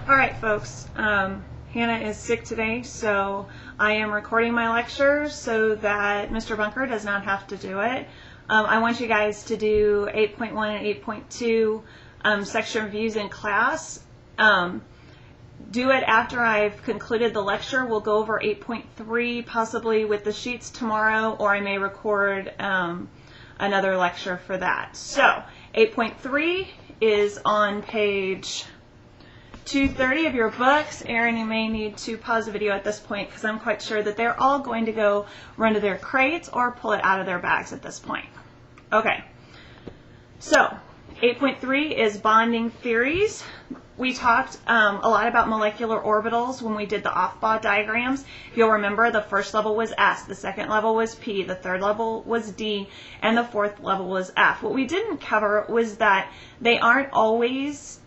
Alright folks, Hannah is sick today, so I am recording my lecture so that Mr. Bunker does not have to do it. I want you guys to do 8.1 and 8.2 section reviews in class. Do it after I've concluded the lecture. We'll go over 8.3 possibly with the sheets tomorrow, or I may record another lecture for that. So 8.3 is on page 230 of your books. Aaron, you may need to pause the video at this point because I'm quite sure that they're all going to go run to their crates or pull it out of their bags at this point. Okay, so 8.3 is bonding theories. We talked a lot about molecular orbitals when we did the off-bond diagrams. If you'll remember, the first level was S, the second level was P, the third level was D, and the fourth level was F. What we didn't cover was that they aren't always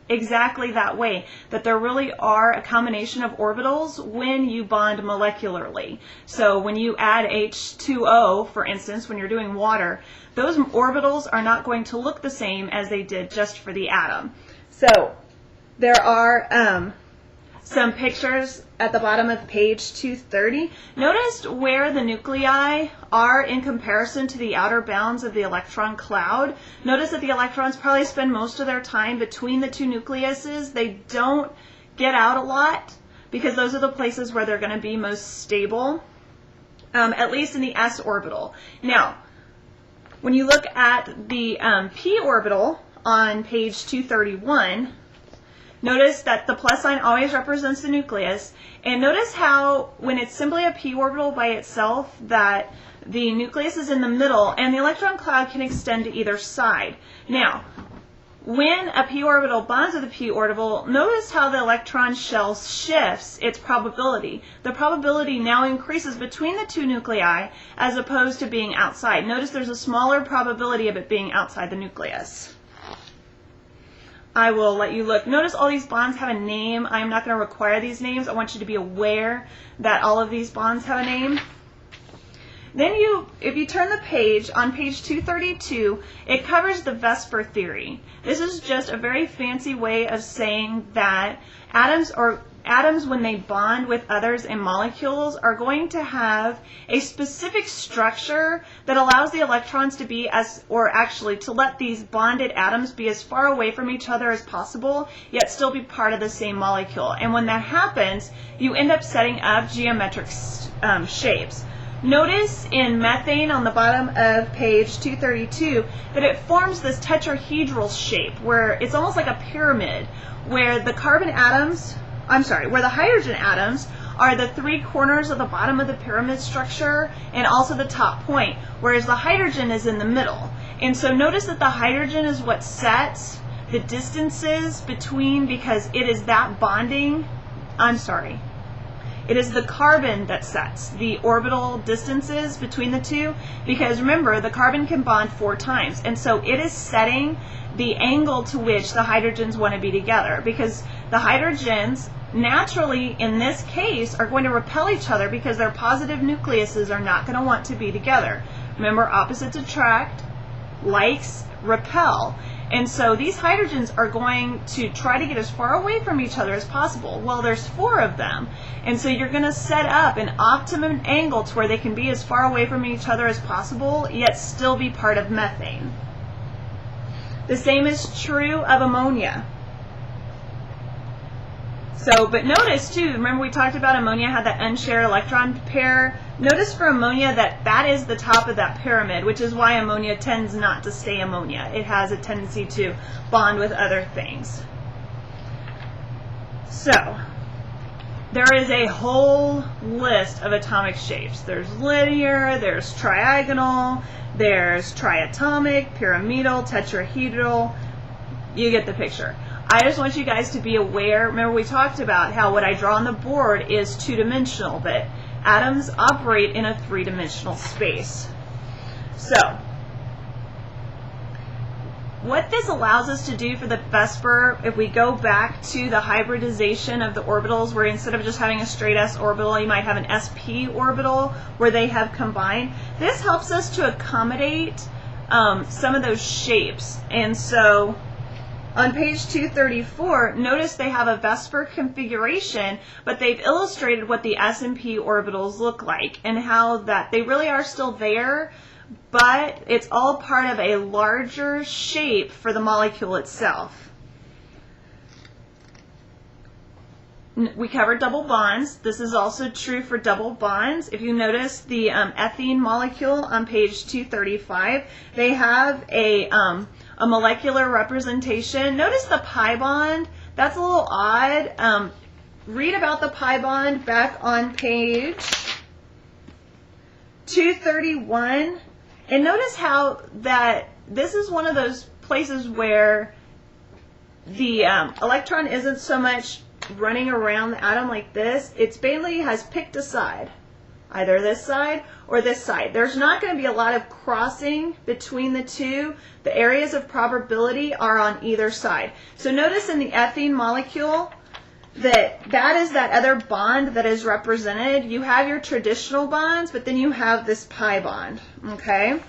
exactly that way, that there really are a combination of orbitals when you bond molecularly. So when you add H2O, for instance, when you're doing water, those orbitals are not going to look the same as they did just for the atom. So there are some pictures at the bottom of page 230. Notice where the nuclei are in comparison to the outer bounds of the electron cloud. Notice that the electrons probably spend most of their time between the two nucleuses. They don't get out a lot because those are the places where they're going to be most stable, at least in the s orbital. Now, when you look at the p orbital on page 231, notice that the plus sign always represents the nucleus, and notice how when it's simply a p orbital by itself that the nucleus is in the middle and the electron cloud can extend to either side. Now, when a p orbital bonds with a p orbital, notice how the electron shell shifts its probability. The probability now increases between the two nuclei as opposed to being outside. Notice there's a smaller probability of it being outside the nucleus. I will let you look. Notice all these bonds have a name. I'm not going to require these names. I want you to be aware that all of these bonds have a name. Then if you turn the page, on page 232, it covers the Vesper theory. This is just a very fancy way of saying that atoms, when they bond with others in molecules, are going to have a specific structure that allows the electrons to be to let these bonded atoms be as far away from each other as possible, yet still be part of the same molecule. And when that happens, you end up setting up geometric shapes. Notice in methane on the bottom of page 232 that it forms this tetrahedral shape where it's almost like a pyramid, where the hydrogen atoms are the three corners of the bottom of the pyramid structure and also the top point, whereas the hydrogen is in the middle. And so notice that the hydrogen is what sets the distances between, because it is that bonding, it is the carbon that sets the orbital distances between the two, because remember, the carbon can bond 4 times, and so it is setting the angle to which the hydrogens want to be together, because the hydrogens naturally in this case are going to repel each other because their positive nucleuses are not going to want to be together. Remember, opposites attract, likes repel. And so these hydrogens are going to try to get as far away from each other as possible. Well, there's 4 of them. And so you're going to set up an optimum angle to where they can be as far away from each other as possible, yet still be part of methane. The same is true of ammonia. So, but notice too, remember we talked about ammonia had that unshared electron pair. Notice for ammonia that is the top of that pyramid, which is why ammonia tends not to stay ammonia. It has a tendency to bond with other things. So, there is a whole list of atomic shapes. There's linear, there's triagonal, there's triatomic, pyramidal, tetrahedral. You get the picture. I just want you guys to be aware. Remember, we talked about how what I draw on the board is 2-dimensional, but atoms operate in a 3-dimensional space. So, what this allows us to do for the Vesper, if we go back to the hybridization of the orbitals, where instead of just having a straight s orbital, you might have an sp orbital where they have combined. This helps us to accommodate some of those shapes. And so On page 234, notice they have a Vesper configuration, but they've illustrated what the S&P orbitals look like and how that they really are still there, but it's all part of a larger shape for the molecule itself. We covered double bonds. This is also true for double bonds. If you notice the ethene molecule on page 235, they have a molecular representation. Notice the pi bond. That's a little odd. Read about the pi bond back on page 231. And notice how that this is one of those places where the electron isn't so much running around the atom like this. It's basically has picked a side, either this side or this side. There's not going to be a lot of crossing between the two. The areas of probability are on either side. So notice in the ethene molecule that is that other bond that is represented. You have your traditional bonds, but then you have this pi bond, okay?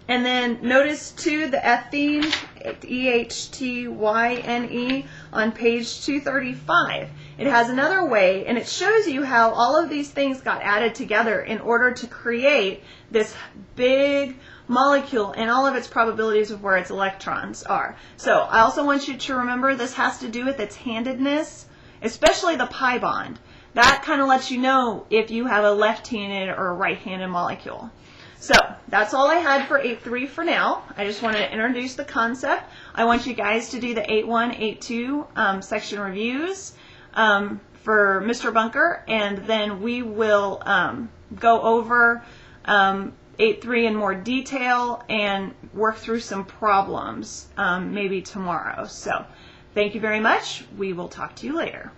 And then notice too the ethene, EHTYNE, on page 235. It has another way, and it shows you how all of these things got added together in order to create this big molecule and all of its probabilities of where its electrons are. So I also want you to remember this has to do with its handedness, especially the pi bond. That kind of lets you know if you have a left-handed or a right-handed molecule. So that's all I had for 8.3 for now. I just wanted to introduce the concept. I want you guys to do the 8.1, 8.2 section reviews for Mr. Bunker, and then we will go over 8.3 in more detail and work through some problems maybe tomorrow. So thank you very much. We will talk to you later.